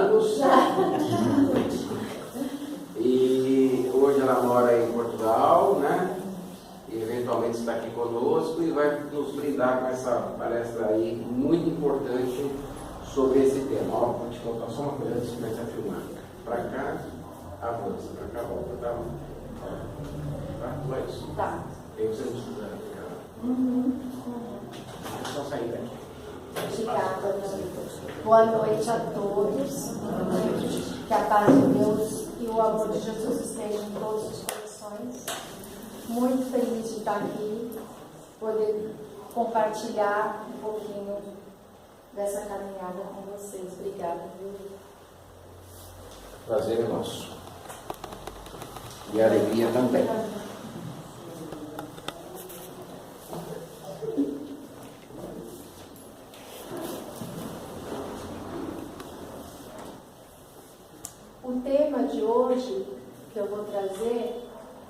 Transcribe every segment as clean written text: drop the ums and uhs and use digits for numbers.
anos. E hoje ela mora em Portugal, né? E eventualmente está aqui conosco e vai nos brindar com essa palestra aí muito importante sobre esse tema. Ó, vou te contar só uma coisa antes de começar a filmar. Para cá, avança, para cá, volta, tá? Tá? Não é isso? Tá. Aí você não precisa ficar. É só sair daqui. Obrigada. Boa noite a todos. Que a paz de Deus e o amor de Jesus estejam em todos os corações. Muito feliz de estar aqui, poder compartilhar um pouquinho dessa caminhada com vocês. Obrigada, viu? Prazer é nosso. E a alegria também. O tema de hoje que eu vou trazer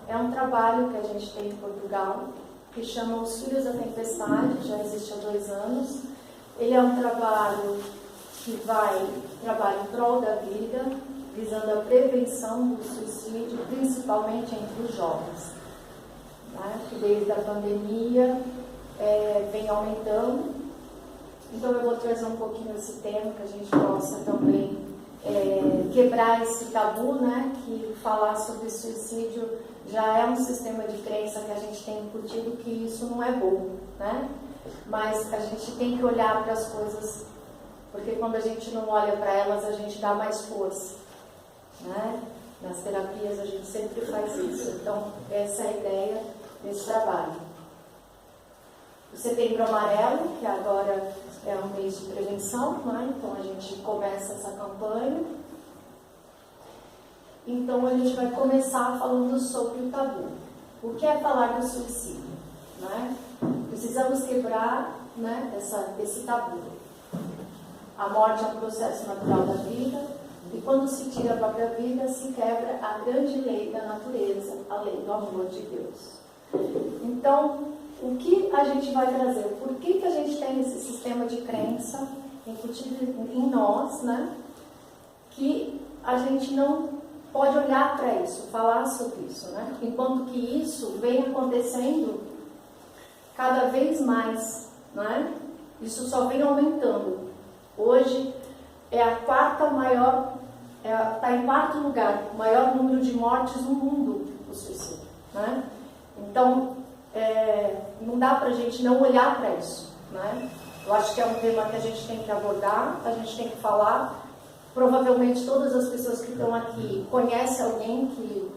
é um trabalho que a gente tem em Portugal, que chama Os Filhos da Tempestade, já existe há 2 anos. Ele é um trabalho que trabalha em prol da vida, visando a prevenção do suicídio, principalmente entre os jovens, né? Que desde a pandemia vem aumentando. Então eu vou trazer um pouquinho esse tema, que a gente possa também quebrar esse tabu, né? Que falar sobre suicídio já é um sistema de crença que a gente tem incutido que isso não é bom, né? Mas a gente tem que olhar para as coisas, porque quando a gente não olha para elas, a gente dá mais força, né? Nas terapias a gente sempre faz isso. Então, essa é a ideia desse trabalho. O Setembro Amarelo, que agora é um mês de prevenção, né? Então a gente começa essa campanha. Então a gente vai começar falando sobre o tabu. O que é falar do suicídio, né? Precisamos quebrar, né, esse tabu. A morte é um processo natural da vida, e quando se tira a própria vida, se quebra a grande lei da natureza, a lei do amor de Deus. Então, o que a gente vai trazer? Por que a gente tem esse sistema de crença incutido em nós, né? Que a gente não pode olhar para isso, falar sobre isso, né? Enquanto que isso vem acontecendo cada vez mais, né? Isso só vem aumentando. Hoje é a quarta maior, está em 4º lugar, o maior número de mortes no mundo, o suicídio, né? Então, não dá para a gente não olhar para isso, né? Eu acho que é um tema que a gente tem que abordar, a gente tem que falar. Provavelmente todas as pessoas que estão aqui conhecem alguém que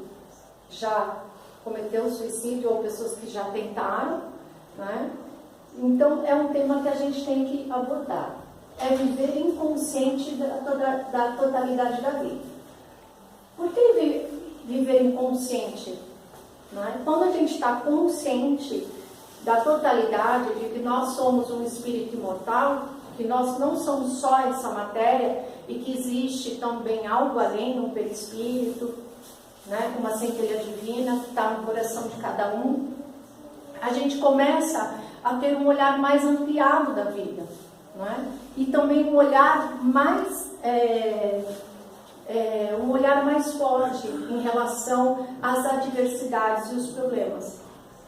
já cometeu suicídio ou pessoas que já tentaram, né? Então é um tema que a gente tem que abordar. É viver inconsciente da totalidade da vida. Por que viver inconsciente? Né? Quando a gente está consciente da totalidade, de que nós somos um espírito imortal, que nós não somos só essa matéria e que existe também algo além, um perispírito, né? Uma centelha divina que está no coração de cada um, a gente começa a ter um olhar mais ampliado da vida, né? E também um olhar mais forte em relação às adversidades e os problemas,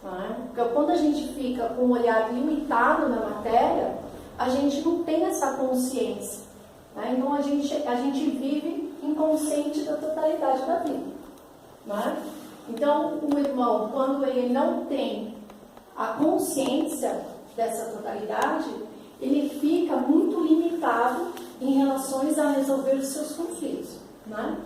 né? Porque quando a gente fica com um olhar limitado na matéria, a gente não tem essa consciência, né? Então a gente vive inconsciente da totalidade da vida, né? Então o irmão, quando ele não tem a consciência dessa totalidade, ele fica muito limitado em relação a resolver os seus conflitos, né?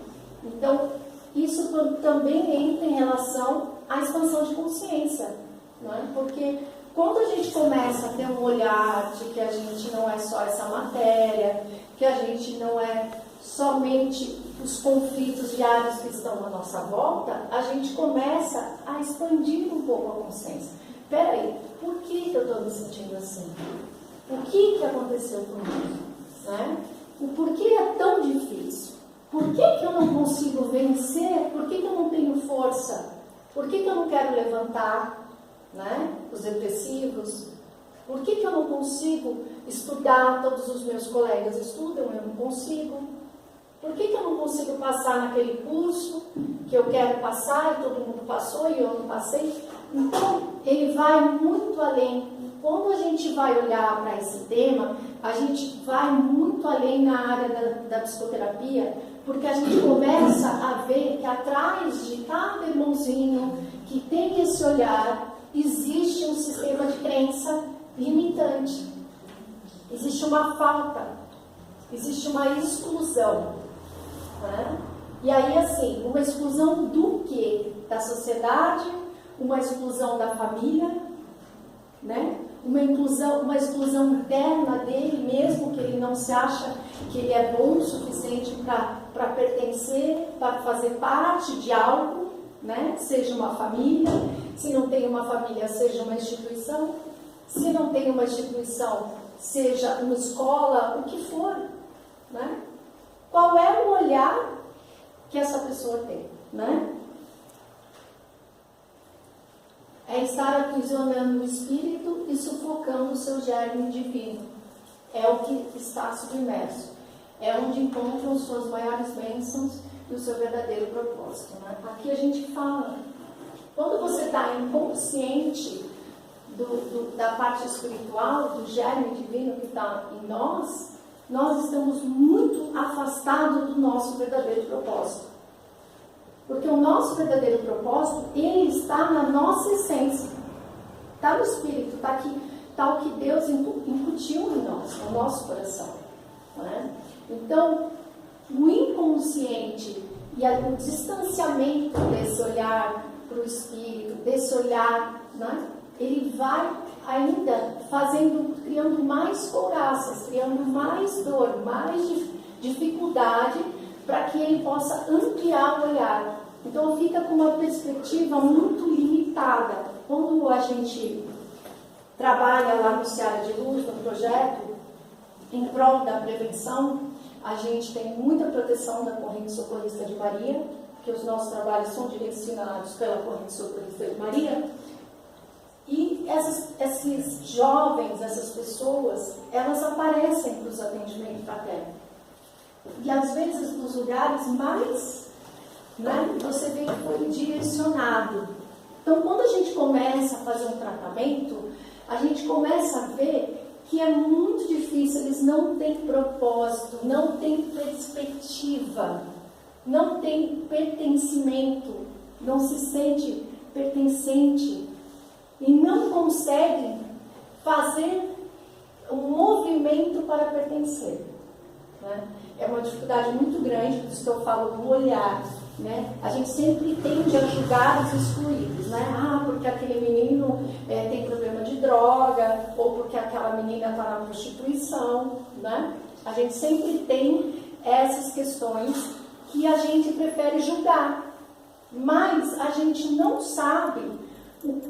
Então isso também entra em relação à expansão de consciência, né? Porque quando a gente começa a ter um olhar de que a gente não é só essa matéria, que a gente não é somente os conflitos diários que estão à nossa volta, a gente começa a expandir um pouco a consciência. Peraí, por que eu estou me sentindo assim? O que aconteceu comigo? Né? O porquê é tão difícil? Por que eu não consigo vencer? Por que eu não tenho força? Por que eu não quero levantar? Né? Os depressivos. Por que eu não consigo estudar? Todos os meus colegas estudam, eu não consigo. Por que eu não consigo passar naquele curso que eu quero passar e todo mundo passou e eu não passei? Então, ele vai muito além. Quando a gente vai olhar para esse tema, a gente vai muito além na área da psicoterapia, porque a gente começa a ver que atrás de cada irmãozinho que tem esse olhar, existe um sistema de crença limitante. Existe uma falta, existe uma exclusão. Né? E aí, assim, uma exclusão do quê? Da sociedade, uma exclusão da família, né? Uma exclusão interna dele mesmo, que ele não se acha que ele é bom o suficiente para pertencer, para fazer parte de algo, né? Seja uma família, se não tem uma família, seja uma instituição, se não tem uma instituição, seja uma escola, o que for, né? Qual é o olhar que essa pessoa tem, né? É estar aprisionando o espírito e sufocando o seu germe divino. É o que está submerso. É onde encontram suas maiores bênçãos e o seu verdadeiro propósito, né? Aqui a gente fala, quando você está inconsciente da parte espiritual, do germe divino que está em nós estamos muito afastados do nosso verdadeiro propósito. Porque o nosso verdadeiro propósito, ele está na nossa essência. Está no Espírito, está aqui, está o que Deus incutiu em nós, no nosso coração. Né? Então, o inconsciente e o distanciamento desse olhar para o Espírito, desse olhar, né? Ele vai ainda criando mais couraças, criando mais dor, mais dificuldade, para que ele possa ampliar o olhar. Então fica com uma perspectiva muito limitada. Quando a gente trabalha lá no Seara de Luz, no projeto, em prol da prevenção, a gente tem muita proteção da Corrente Socorrista de Maria, porque os nossos trabalhos são direcionados pela Corrente Socorrista de Maria. E esses jovens, essas pessoas, elas aparecem para os atendimentos fraternos. E às vezes nos lugares mais, né, você vê que foi direcionado. Então, quando a gente começa a fazer um tratamento, a gente começa a ver que é muito difícil, eles não têm propósito, não têm perspectiva, não têm pertencimento, não se sente pertencente e não conseguem fazer um movimento para pertencer. Né? É uma dificuldade muito grande, por isso que eu falo do olhar. Né? A gente sempre tende a julgar os excluídos, né? Ah, porque aquele menino tem problema de droga, ou porque aquela menina está na prostituição, né? A gente sempre tem essas questões que a gente prefere julgar, mas a gente não sabe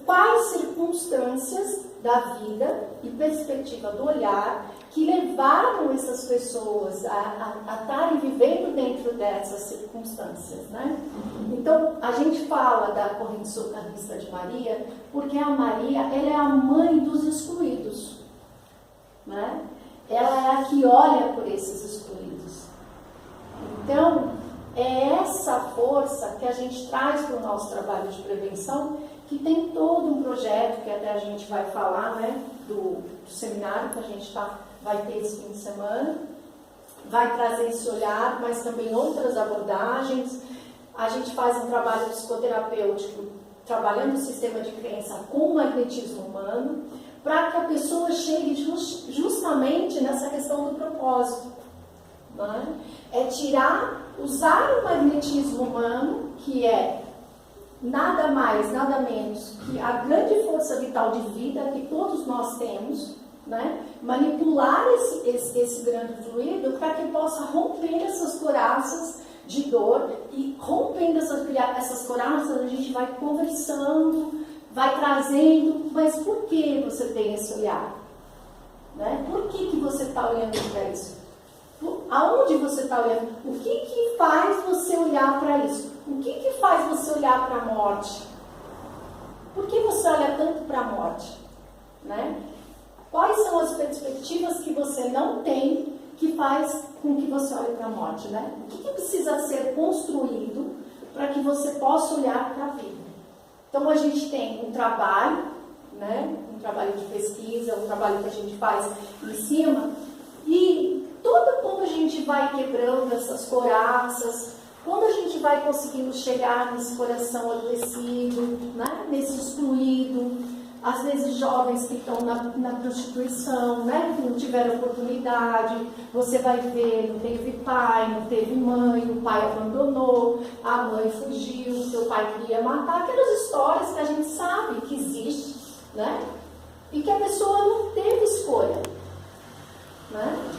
quais circunstâncias da vida e perspectiva do olhar que levaram essas pessoas a estarem vivendo dentro dessas circunstâncias, né? Então, a gente fala da Corrente Socorrista de Maria, porque a Maria, ela é a mãe dos excluídos, né? Ela é a que olha por esses excluídos. Então, é essa força que a gente traz para o nosso trabalho de prevenção, que tem todo um projeto, que até a gente vai falar, né, do seminário que a gente vai ter esse fim de semana, vai trazer esse olhar, mas também outras abordagens. A gente faz um trabalho psicoterapêutico, trabalhando o sistema de crença com o magnetismo humano, para que a pessoa chegue justamente nessa questão do propósito. Né? É usar o magnetismo humano, que é nada mais, nada menos que a grande força vital de vida que todos nós temos, né? Manipular esse grande fluido para que possa romper essas couraças de dor, e rompendo essas couraças a gente vai conversando, vai trazendo, mas por que você tem esse olhar? Né? Por que você está olhando para isso? Aonde você está olhando? O que faz você olhar para isso? O que faz você olhar para a morte? Por que você olha tanto para a morte? Né? Quais são as perspectivas que você não tem que faz com que você olha para a morte, né? O que precisa ser construído para que você possa olhar para a vida? Então, a gente tem um trabalho, né? Um trabalho de pesquisa, um trabalho que a gente faz em cima, e quando a gente vai quebrando essas couraças, quando a gente vai conseguindo chegar nesse coração adoecido, né? Nesse excluído, às vezes jovens que estão na prostituição, né? Que não tiveram oportunidade, você vai ver, não teve pai, não teve mãe, o pai abandonou, a mãe fugiu, seu pai queria matar, aquelas histórias que a gente sabe que existe, né? E que a pessoa não teve escolha, né?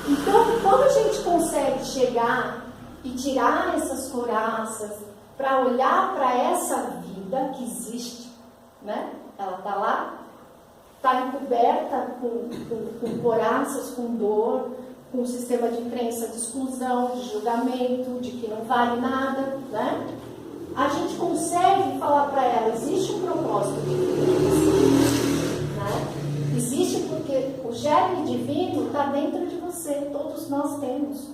Então, quando a gente consegue chegar e tirar essas couraças para olhar para essa vida que existe, né? Ela está lá, está encoberta com couraças, com dor, com um sistema de crença de exclusão, de julgamento, de que não vale nada, né? A gente consegue falar para ela, existe um propósito de vida, né? Existe porque o germe divino está dentro de você, todos nós temos,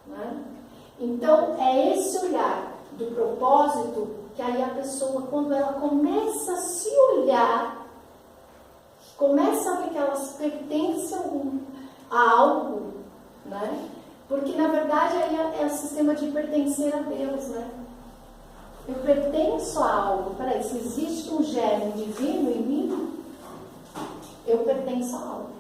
né? Então, é esse olhar do propósito que aí a pessoa, quando ela começa a se olhar, começa a ver que elas pertencem a algo, né? Porque, na verdade, aí é o sistema de pertencer a Deus, né? Eu pertenço a algo. Peraí, se existe um germe divino em mim, eu pertenço a algo,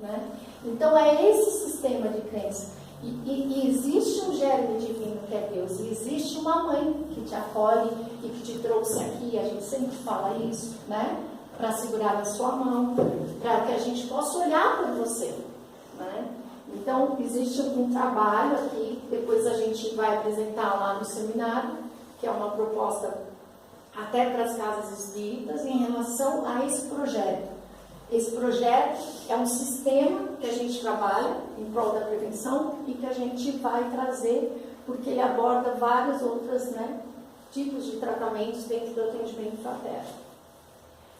né? Então, é esse sistema de crença. E existe um germe divino que é Deus, e existe uma mãe que te acolhe e que te trouxe aqui, a gente sempre fala isso, né? Para segurar na sua mão, para que a gente possa olhar por você, né? Então, existe um trabalho aqui, depois a gente vai apresentar lá no seminário, que é uma proposta até para as casas espíritas em relação a esse projeto. Esse projeto é um sistema que a gente trabalha em prol da prevenção e que a gente vai trazer, porque ele aborda vários outros, né, tipos de tratamentos dentro do atendimento fraterno.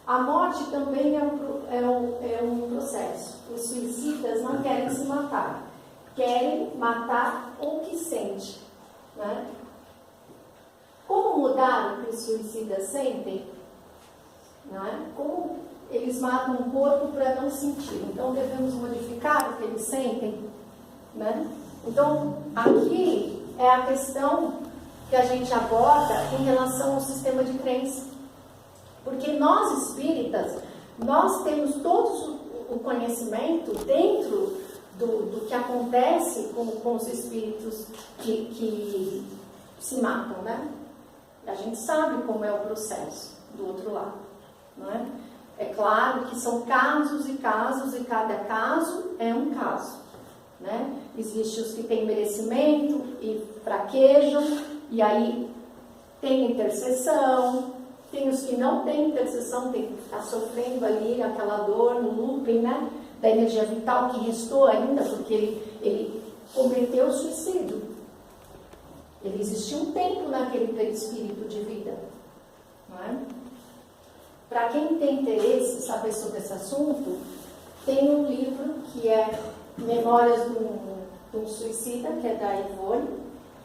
A morte também é um processo. Os suicidas não querem se matar, querem matar o que sente, né? Como mudar o que os suicidas sentem? Né? Como eles matam o corpo para não sentir. Então, devemos modificar o que eles sentem, né? Então, aqui é a questão que a gente aborda em relação ao sistema de crença. Porque nós, espíritas, nós temos todo o conhecimento dentro do que acontece com os espíritos que se matam, né? A gente sabe como é o processo do outro lado, não é? É claro que são casos e casos, e cada caso é um caso, né? Existem os que têm merecimento e fraquejam, e aí tem intercessão, tem os que não têm intercessão, tem que ficar sofrendo ali aquela dor no looping, né? Da energia vital que restou ainda, porque ele cometeu suicídio. Ele existiu um tempo naquele perispírito de vida, não é? Para quem tem interesse em saber sobre esse assunto, tem um livro que é Memórias de um Suicida, que é da Ivone,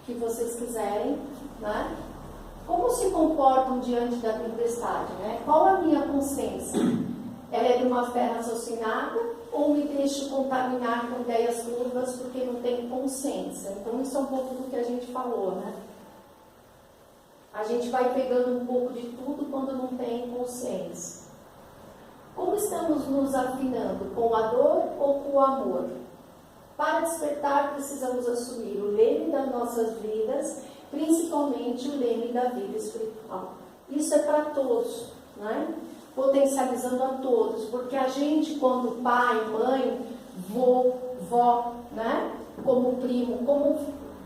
que vocês quiserem, né? Como se comportam diante da tempestade, né? Qual a minha consciência? Ela é de uma fé raciocinada ou me deixo contaminar com ideias turvas porque não tenho consciência? Então, isso é um pouco do que a gente falou, né? A gente vai pegando um pouco de tudo quando não tem consciência. Como estamos nos afinando? Com a dor ou com o amor? Para despertar, precisamos assumir o leme das nossas vidas, principalmente o leme da vida espiritual. Isso é para todos, né? Potencializando a todos, porque a gente, quando pai, mãe, vô, vó, né? Como primo, como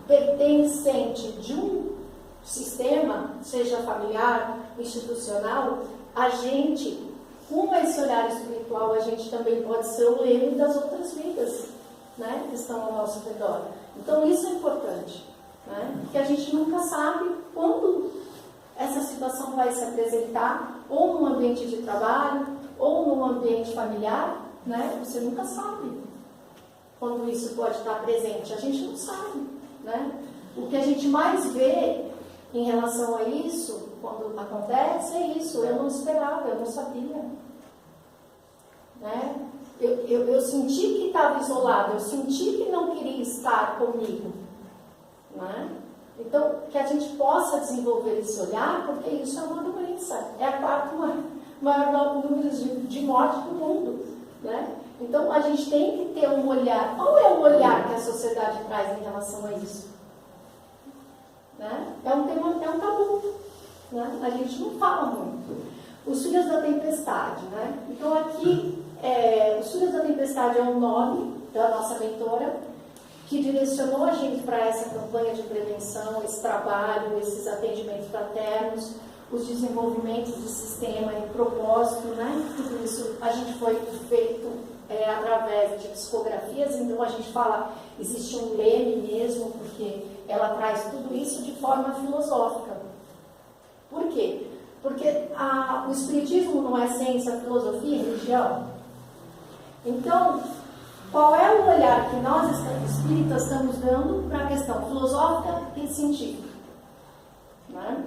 pertencente de um sistema, seja familiar, institucional, a gente, com esse olhar espiritual, a gente também pode ser o leme das outras vidas, né, que estão ao nosso redor. Então, isso é importante, né, porque a gente nunca sabe quando essa situação vai se apresentar, ou num ambiente de trabalho, ou num ambiente familiar, né, você nunca sabe. quando isso pode estar presente? A gente não sabe, né? O que a gente mais vê em relação a isso, quando acontece, é isso. Eu não esperava, eu não sabia. Né? Eu senti que estava isolado, eu senti que não queria estar comigo. Né? Então, que a gente possa desenvolver esse olhar, porque isso é uma doença. É a quarta maior número de morte do mundo. Né? Então, a gente tem que ter um olhar. Qual é o olhar que a sociedade traz em relação a isso? Né? É um tabu. Né? A gente não fala muito. Os Filhos da Tempestade. Né? Então, aqui, Os Filhos da Tempestade é o nome da nossa mentora, que direcionou a gente para essa campanha de prevenção, esse trabalho, esses atendimentos fraternos, os desenvolvimentos de sistema e propósito, né? Tudo isso a gente foi feito através de psicografias, então a gente fala, existe um leme mesmo, porque ela traz tudo isso de forma filosófica. Por quê? Porque o espiritismo não é ciência, filosofia e religião. Então, qual é o olhar que nós espíritas estamos dando para a questão filosófica e científica? Né?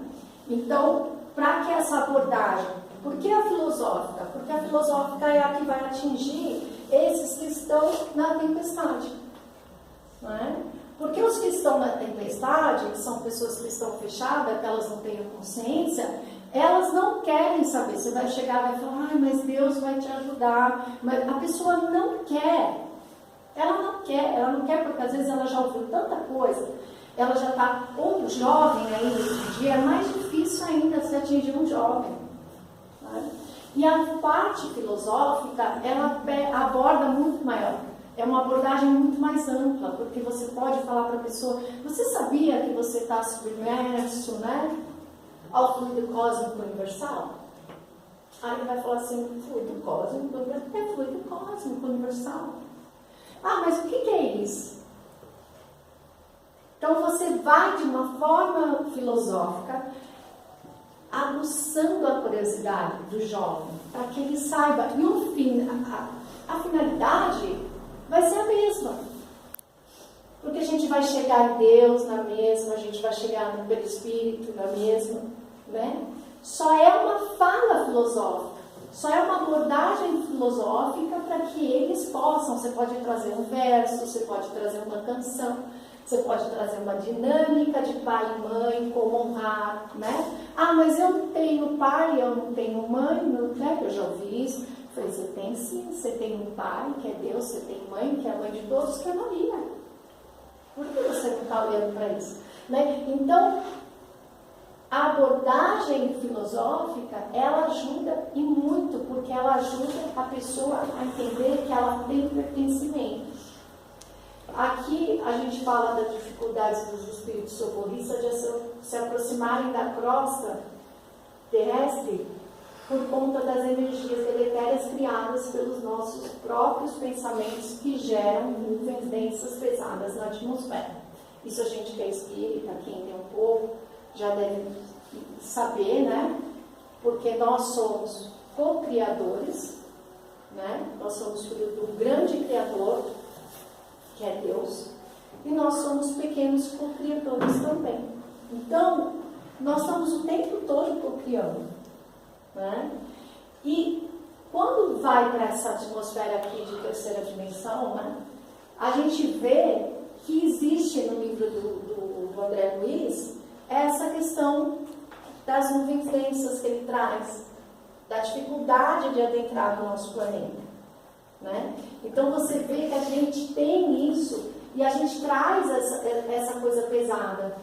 Então, para que essa abordagem? Por que a filosófica? Porque a filosófica é a que vai atingir esses que estão na tempestade. Né? Porque os que estão na tempestade, que são pessoas que estão fechadas, que elas não têm consciência, elas não querem saber. Você vai chegar e vai falar, mas Deus vai te ajudar. Mas a pessoa não quer. Ela não quer porque às vezes ela já ouviu tanta coisa. Ela já está, ou jovem ainda, hoje em dia, é mais difícil ainda se atingir um jovem. Né? E a parte filosófica, ela aborda muito maior. É uma abordagem muito mais ampla, porque você pode falar para a pessoa, você sabia que você está submerso, né, ao fluido cósmico universal? Aí ele vai falar assim, fluido cósmico universal? É fluido cósmico universal. Ah, mas o que é isso? Então você vai de uma forma filosófica aguçando a curiosidade do jovem, para que ele saiba, e no fim, a finalidade vai ser a mesma. Porque a gente vai chegar em Deus na mesma, a gente vai chegar no Perispírito na mesma, né? Só é uma fala filosófica, só é uma abordagem filosófica para que eles possam. Você pode trazer um verso, você pode trazer uma canção, você pode trazer uma dinâmica de pai e mãe, como honrar, né? Ah, mas eu não tenho pai, eu não tenho mãe, né? Eu já ouvi isso. Eu falei, você tem sim, você tem um pai, que é Deus, você tem mãe, que é a mãe de todos, que é Maria. Por que você não está olhando para isso? Né? Então, a abordagem filosófica, ela ajuda e muito, porque ela ajuda a pessoa a entender que ela tem pertencimento. Aqui a gente fala das dificuldades dos espíritos socorristas de se aproximarem da crosta terrestre por conta das energias deletérias criadas pelos nossos próprios pensamentos que geram nuvens densas pesadas na atmosfera. Isso a gente que é espírita, quem tem um pouco, já deve saber, né? Porque nós somos co-criadores, né? Nós somos filhos do grande Criador, que é Deus, e nós somos pequenos co-criadores também. Então, nós estamos o tempo todo co-criando, né? E quando vai para essa atmosfera aqui de terceira dimensão, né? A gente vê que existe no livro do André Luiz essa questão das nuvens densas que ele traz, da dificuldade de adentrar no nosso planeta. Né? Então você vê que a gente tem isso e a gente traz essa coisa pesada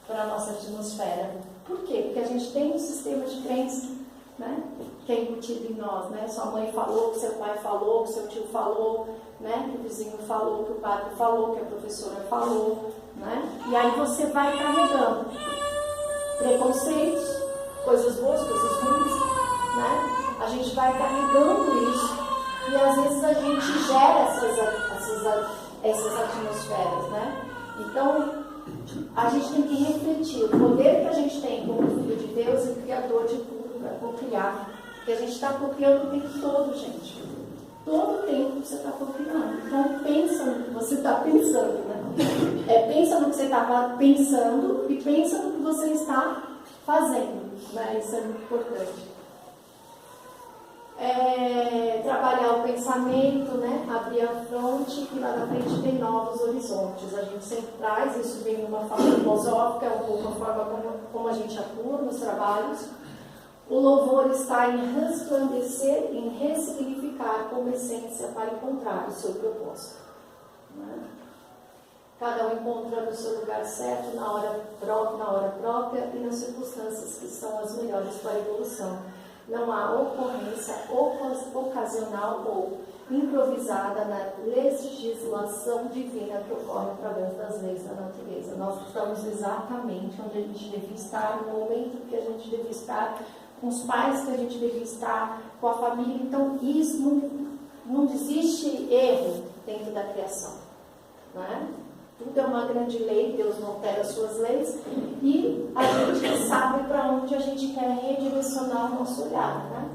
para a nossa atmosfera. Por quê? Porque a gente tem um sistema de crença, né? Que é embutido em nós. Né? Sua mãe falou, que seu pai falou, que seu tio falou, né? Que o vizinho falou, que o padre falou, que a professora falou. Né? E aí você vai carregando preconceitos, coisas boas, coisas ruins. Né? A gente vai carregando isso. E às vezes a gente gera essas atmosferas, né? Então, a gente tem que refletir o poder que a gente tem como filho de Deus e criador de tudo para cocriar. Porque a gente está cocriando o tempo todo, gente. todo o tempo que você está combinando. Então, pensa no que você está pensando, né? Pensa no que você estava pensando e pensa no que você está fazendo, né? Isso é muito importante. Trabalhar o pensamento, né? Abrir a fronte e lá na frente tem novos horizontes. A gente sempre traz, isso vem de uma forma filosófica, é um pouco a forma como a gente atua nos trabalhos. O louvor está em resplandecer, em ressignificar como essência para encontrar o seu propósito. Né? Cada um encontrando o seu lugar certo na hora própria e nas circunstâncias que são as melhores para a evolução. Não há ocorrência ocasional ou improvisada na legislação divina que ocorre através das leis da natureza. Nós estamos exatamente onde a gente deve estar, no momento que a gente deve estar, com os pais que a gente deve estar, com a família. Então, isso não existe erro dentro da criação. Não é? Tudo é uma grande lei, Deus não altera as suas leis, e a gente sabe para onde a gente quer redirecionar o nosso olhar. Né?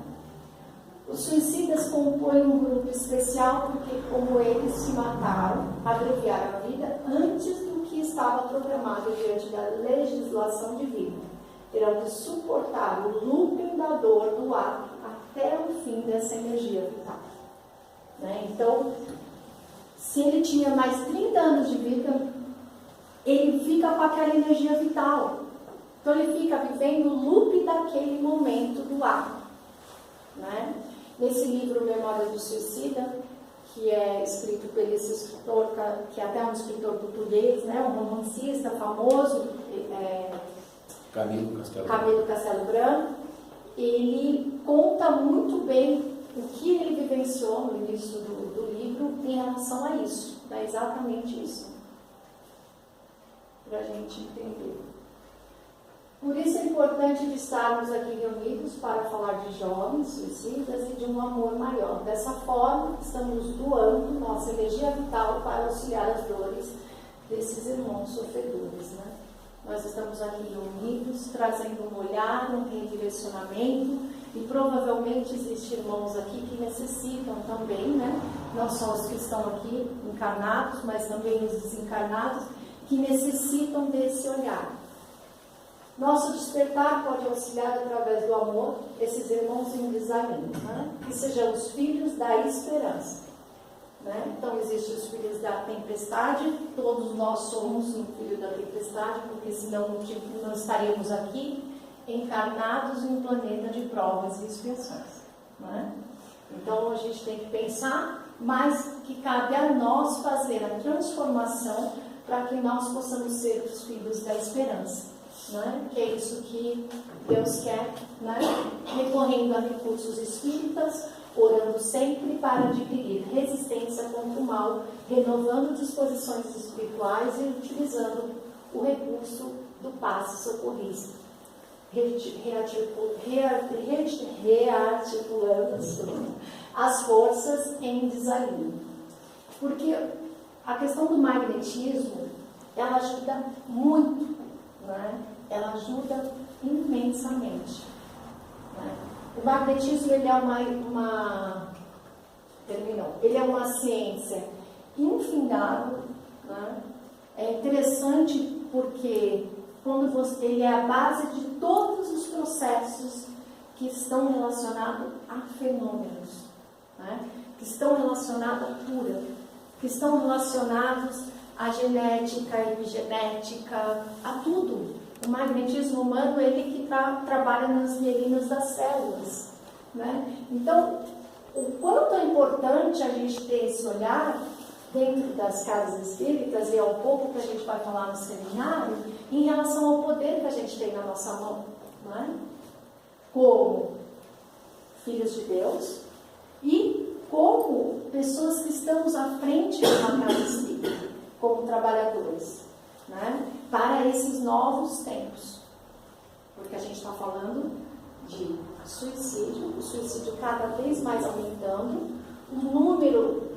Os suicidas compõem um grupo especial porque, como eles se mataram, abreviaram a vida antes do que estava programado diante da legislação divina. Terão que suportar o looping da dor do ato até o fim dessa energia vital. Né? Então, se ele tinha mais 30 anos de vida, ele fica com aquela energia vital. Então, ele fica vivendo o loop daquele momento do ato. Né? Nesse livro, Memória do Suicida, que é escrito por esse escritor, que é até um escritor português, né? Um romancista famoso, Camilo Castelo Branco, ele conta muito bem o que ele vivenciou no início do livro em relação a isso, é exatamente isso, para a gente entender. Por isso é importante estarmos aqui reunidos para falar de jovens suicidas e de um amor maior. Dessa forma, estamos doando nossa energia vital para auxiliar as dores desses irmãos sofredores, né? Nós estamos aqui reunidos, trazendo um olhar, um redirecionamento, e provavelmente existem irmãos aqui que necessitam também, né? Não só os que estão aqui encarnados, mas também os desencarnados, que necessitam desse olhar. Nosso despertar pode auxiliar através do amor esses irmãos em desalinho, né? Que sejamos filhos da esperança. Né? Então, existem os filhos da tempestade, todos nós somos um filho da tempestade, porque senão não estaríamos aqui encarnados em um planeta de provas e expiações. Né? Então, a gente tem que pensar, mas que cabe a nós fazer a transformação para que nós possamos ser os filhos da esperança. Né? Que é isso que Deus quer, né? Recorrendo a recursos espíritas, orando sempre para adquirir resistência contra o mal, renovando disposições espirituais e utilizando o recurso do passe socorrista, rearticulando as forças em desalinho. Porque a questão do magnetismo, ela ajuda muito, né? Ela ajuda imensamente. Né? O magnetismo, ele é uma ciência infindável, né? É interessante porque ele é a base de todos os processos que estão relacionados a fenômenos, né? Que estão relacionados à cura, que estão relacionados à genética, epigenética, a tudo. O magnetismo humano, ele que trabalha nas mielinas das células, né? Então, o quanto é importante a gente ter esse olhar dentro das casas espíritas, e é um pouco que a gente vai falar no seminário, em relação ao poder que a gente tem na nossa mão, né? Como filhos de Deus e como pessoas que estamos à frente de uma casa espírita, como trabalhadores, né? Para esses novos tempos, porque a gente está falando de suicídio, o suicídio cada vez mais aumentando, o número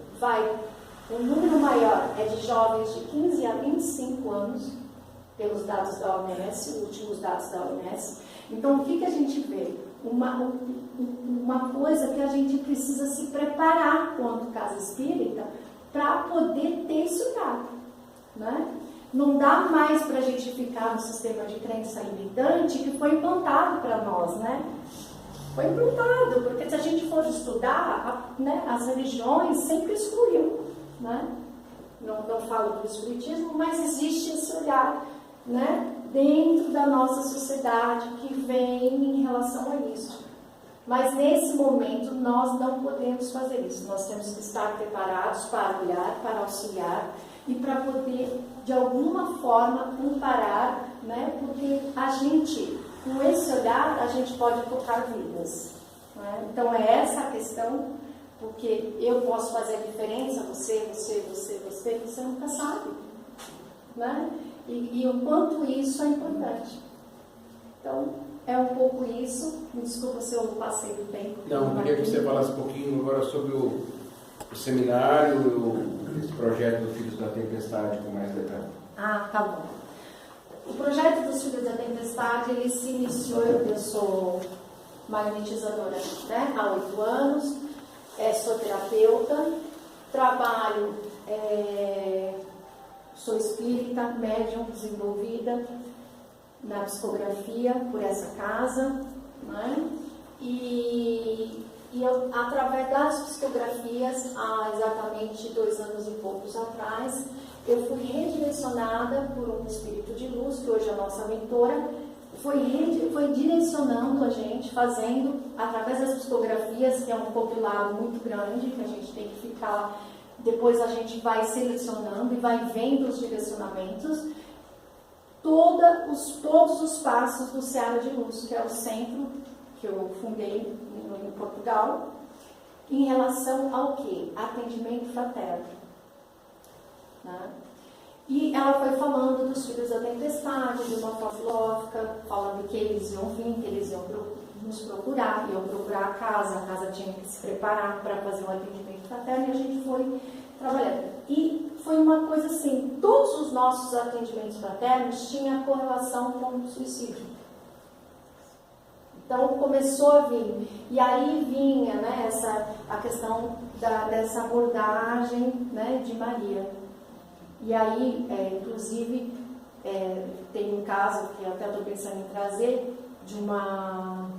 maior é de jovens de 15 a 25 anos, pelos dados da OMS, últimos dados da OMS. Então, o que a gente vê? uma coisa que a gente precisa se preparar quanto casa espírita para poder ter esse olhar, né? Não dá mais para a gente ficar no sistema de crença limitante que foi implantado para nós, né? Foi implantado, porque se a gente for estudar, né, as religiões sempre excluíam, né? Não falo do espiritismo, mas existe esse olhar, né, dentro da nossa sociedade que vem em relação a isso. Mas nesse momento nós não podemos fazer isso. Nós temos que estar preparados para olhar, para auxiliar e para poder, de alguma forma, amparar, né? Porque a gente, com esse olhar, a gente pode tocar vidas, né? Então é essa a questão, porque eu posso fazer a diferença, você nunca sabe, né? E o quanto isso é importante. Então, é um pouco isso. Me desculpa se eu passei do tempo. Não, queria que você falasse um pouquinho agora sobre o seminário, esse projeto do Filhos da Tempestade, com mais detalhe. Ah, tá bom. O projeto dos Filhos da Tempestade, ele se iniciou, eu sou magnetizadora, né, há 8 anos, sou terapeuta, trabalho, sou espírita, médium desenvolvida na psicografia por essa casa, né? E eu, através das psicografias, há exatamente 2 anos e poucos atrás, eu fui redirecionada por um espírito de luz, que hoje é a nossa mentora, foi direcionando a gente, fazendo, através das psicografias, que é um compilado muito grande, que a gente tem que ficar, depois a gente vai selecionando e vai vendo os direcionamentos, todos os passos do Seara de Luz, que é o centro que eu fundei em Portugal, em relação ao quê? Atendimento fraterno. Né? E ela foi falando dos Filhos da Tempestade, de uma forma filosófica, falando que eles iam vir, que eles iam nos procurar, iam procurar a casa tinha que se preparar para fazer um atendimento fraterno, e a gente foi trabalhando. E foi uma coisa assim, todos os nossos atendimentos fraternos tinham correlação com o suicídio. Então começou a vir, e aí vinha, né, a questão dessa abordagem, né, de Maria. E aí, inclusive, tem um caso que eu até estou pensando em trazer, de uma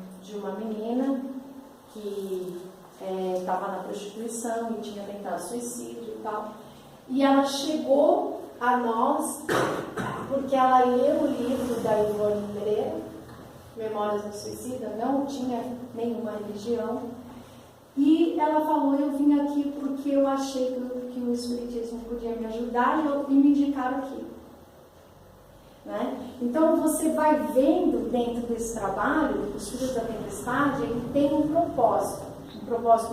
menina que estava na prostituição e tinha tentado suicídio e tal. E ela chegou a nós porque ela leu o livro da Ivone Pereira, Memórias do Suicida, não tinha nenhuma religião. E ela falou, eu vim aqui porque eu achei que o Espiritismo podia me ajudar e me indicaram aqui. Né? Então você vai vendo dentro desse trabalho, os Filhos da Tempestade, ele tem um propósito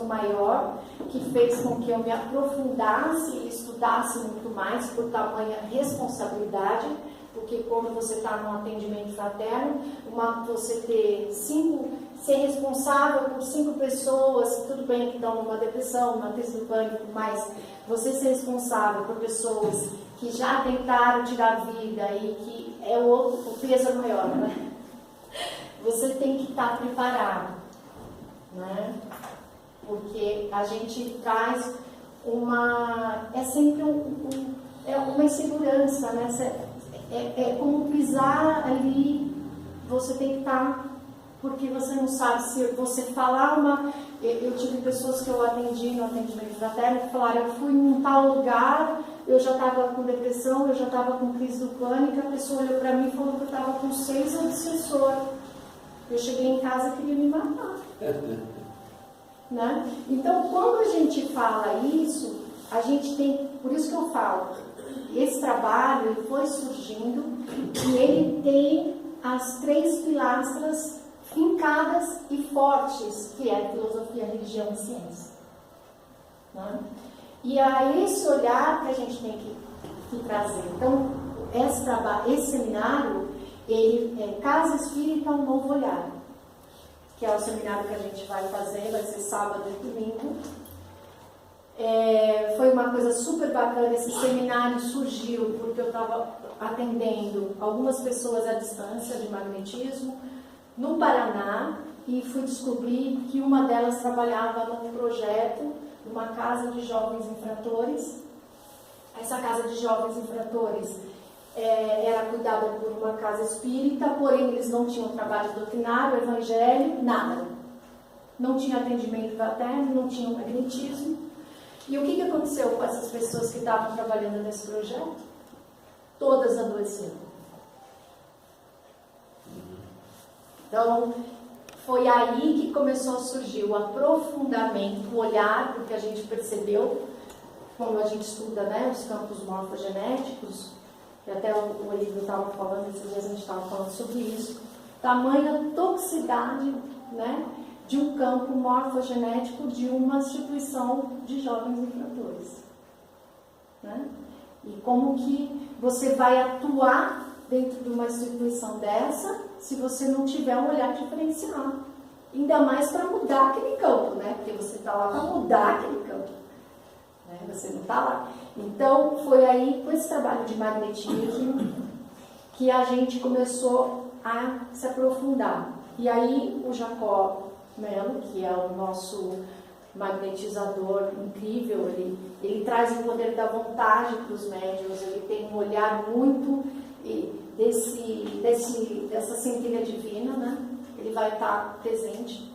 maior, que fez com que eu me aprofundasse e estudasse muito mais por tamanha responsabilidade, porque quando você está num atendimento fraterno, você ser responsável por 5 pessoas, tudo bem que estão numa depressão, numa crise do pânico, mas você ser responsável por pessoas que já tentaram tirar a vida e que o peso é maior, né? Você tem que estar preparado, né? Porque a gente traz é sempre uma insegurança, né? É como pisar ali, você tem que estar, porque você não sabe se você falar eu tive pessoas que eu atendi no atendimento fraterno que falaram, eu fui em um tal lugar, eu já estava com depressão, eu já estava com crise do pânico, a pessoa olhou para mim e falou que eu estava com 6 obsessor. Eu cheguei em casa e queria me matar. Né? Então, quando a gente fala isso, a gente tem, por isso que eu falo, esse trabalho ele foi surgindo e ele tem as 3 pilastras fincadas e fortes, que é a filosofia, a religião e a ciência. Né? E é esse olhar que a gente tem que trazer. Então, esse seminário, ele é Casa Espírita, um Novo Olhar, que é o seminário que a gente vai fazer, vai ser sábado e domingo. Foi uma coisa super bacana, esse seminário surgiu porque eu estava atendendo algumas pessoas à distância de magnetismo no Paraná, e fui descobrir que uma delas trabalhava num projeto, numa casa de jovens infratores. Essa casa de jovens infratores era cuidada por uma casa espírita, porém eles não tinham trabalho doutrinário, evangelho, nada. Não tinha atendimento fraterno, não tinha magnetismo. E o que aconteceu com essas pessoas que estavam trabalhando nesse projeto? Todas adoeceram. Então, foi aí que começou a surgir o aprofundamento, o olhar, porque a gente percebeu, quando a gente estuda, né, os campos morfogenéticos, que até o Olívio estava falando, esses dias a gente estava falando sobre isso, tamanha toxicidade, né, de um campo morfogenético de uma instituição de jovens infratores. Né? E como que você vai atuar dentro de uma instituição dessa se você não tiver um olhar diferenciado? Ainda mais para mudar aquele campo, né? Porque você está lá para mudar aquele campo. Né? Você não está lá. Então, foi aí, com esse trabalho de magnetismo, que a gente começou a se aprofundar. E aí, o Jacó Melo, que é o nosso magnetizador incrível, ele traz o poder da vontade para os médiuns, ele tem um olhar muito dessa centelha divina, né? Ele vai estar presente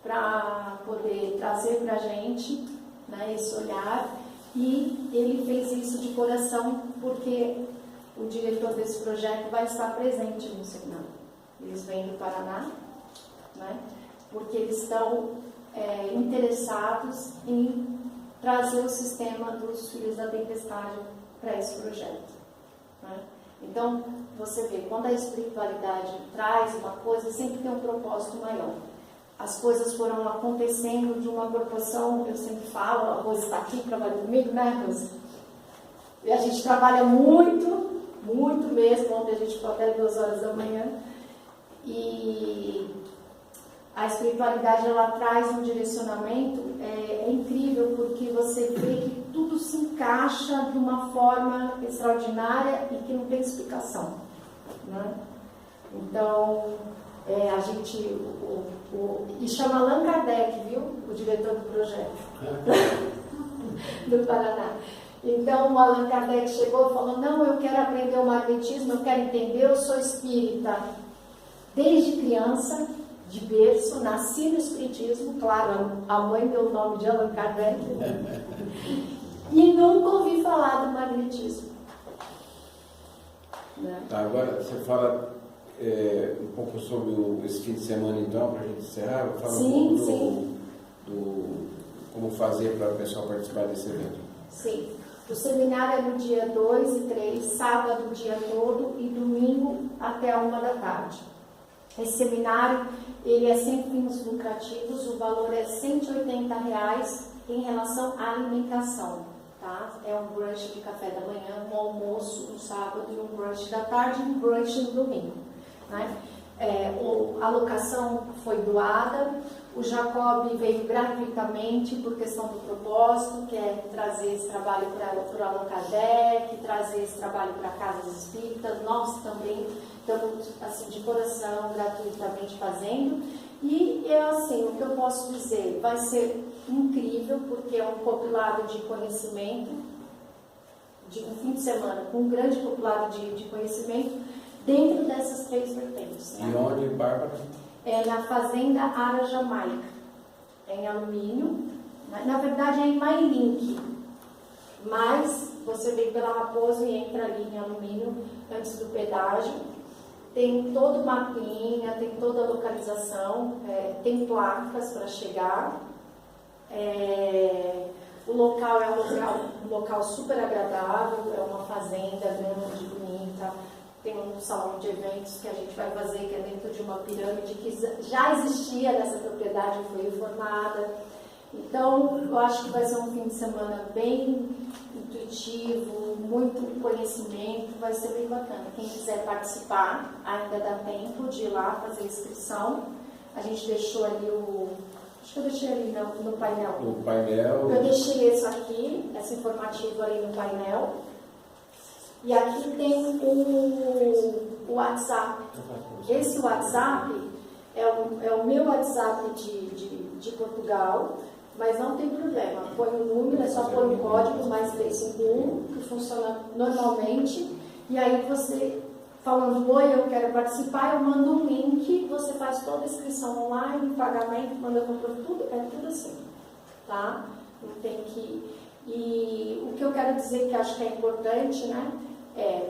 para poder trazer para a gente, né, esse olhar, e ele fez isso de coração porque o diretor desse projeto vai estar presente no seminário. Eles vêm do Paraná, né? Porque eles estão interessados em trazer o sistema dos Filhos da Tempestade para esse projeto. Né? Então, você vê, quando a espiritualidade traz uma coisa, sempre tem um propósito maior. As coisas foram acontecendo de uma proporção, eu sempre falo, a Rose está aqui, trabalha comigo, né, Rose? E a gente trabalha muito, muito mesmo, ontem a gente ficou até 2 horas da manhã, e a espiritualidade, ela traz um direcionamento, é incrível, porque você vê que tudo se encaixa de uma forma extraordinária e que não tem explicação. Né? Então, a gente, e chama Allan Kardec, viu? O diretor do projeto, do Paraná. Então, o Allan Kardec chegou e falou, não, eu quero aprender o magnetismo, eu quero entender, eu sou espírita desde criança, de berço, nasci no espiritismo, claro, a mãe deu o nome de Allan Kardec, e nunca ouvi falar do magnetismo. Né? Tá, agora você fala um pouco sobre esse fim de semana, então, para a gente encerrar. Fala Sim, um pouco sim. do como fazer para o pessoal participar desse evento. Sim. O seminário é no dia 2 e 3, sábado o dia todo e domingo até a 1 da tarde. Esse seminário, ele é sem fins lucrativos, o valor é R$180 em relação à alimentação, tá? É um brunch de café da manhã, um almoço no sábado e um brunch da tarde e um brunch no domingo, né? A locação foi doada, o Jacob veio gratuitamente por questão do propósito, que é trazer esse trabalho para o Allan Kardec, trazer esse trabalho para casas espíritas. Nós também estamos assim, de coração, gratuitamente fazendo. E assim, o que eu posso dizer, vai ser incrível, porque é um compilado de conhecimento, de um fim de semana com um grande compilado de conhecimento, dentro dessas 3 vertentes. Né? E onde, Bárbara? É na Fazenda Ara Jamaica, em alumínio. Na verdade é em Mairink, mas você vem pela Raposo e entra ali em alumínio antes do pedágio. Tem todo o mapinha, tem toda a localização, tem placas para chegar. O local é um local super agradável, é uma fazenda grande, bonita. Tem um salão de eventos que a gente vai fazer, que é dentro de uma pirâmide que já existia nessa propriedade, foi reformada. Então, eu acho que vai ser um fim de semana bem intuitivo, muito conhecimento, vai ser bem bacana. Quem quiser participar, ainda dá tempo de ir lá fazer inscrição. A gente deixou ali acho que eu deixei ali no painel. No painel. Eu deixei isso aqui, esse informativo ali no painel. E aqui tem o WhatsApp. Esse WhatsApp, é o meu WhatsApp de Portugal, mas não tem problema. Põe o número, é só pôr o código mais 351, que funciona normalmente, e aí você, falando, oi, eu quero participar, eu mando um link, você faz toda a inscrição online, pagamento, manda comprar tudo, é tudo assim, tá? Não tem que... E o que eu quero dizer que acho que é importante, né?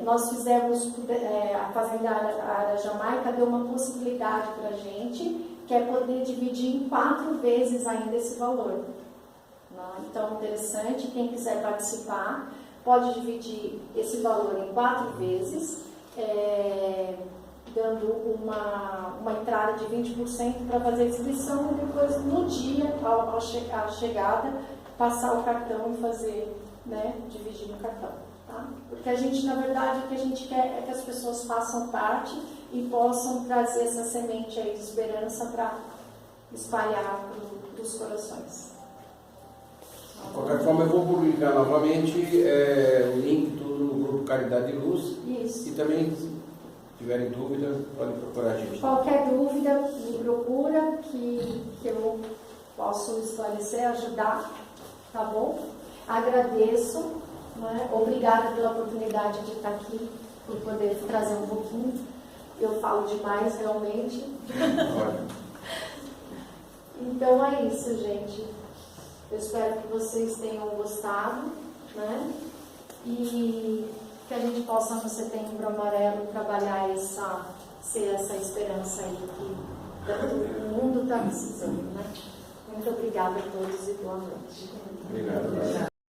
Nós fizemos, a Fazenda Ara Jamaica deu uma possibilidade para a gente, que é poder dividir em 4 vezes ainda esse valor. Né? Então, interessante, quem quiser participar, pode dividir esse valor em 4 vezes, dando uma entrada de 20% para fazer a inscrição e depois, no dia, à chegada, passar o cartão e fazer, né, dividir no cartão. Tá? Porque a gente, na verdade, o que a gente quer é que as pessoas façam parte e possam trazer essa semente aí de esperança para espalhar dos corações. De qualquer forma, eu vou publicar novamente o link tudo no grupo Caridade e Luz. Isso. E também, se tiverem dúvida, podem procurar a gente. Qualquer dúvida, me procura, que eu posso esclarecer, ajudar, tá bom? Agradeço. Né? Obrigada pela oportunidade de estar aqui, por poder trazer um pouquinho. Eu falo demais, realmente. Então é isso, gente. Eu espero que vocês tenham gostado, né? E que a gente possa, no Setembro Amarelo, trabalhar ser essa esperança aí que o mundo está precisando, né? Muito obrigada a todos e boa noite. Obrigado.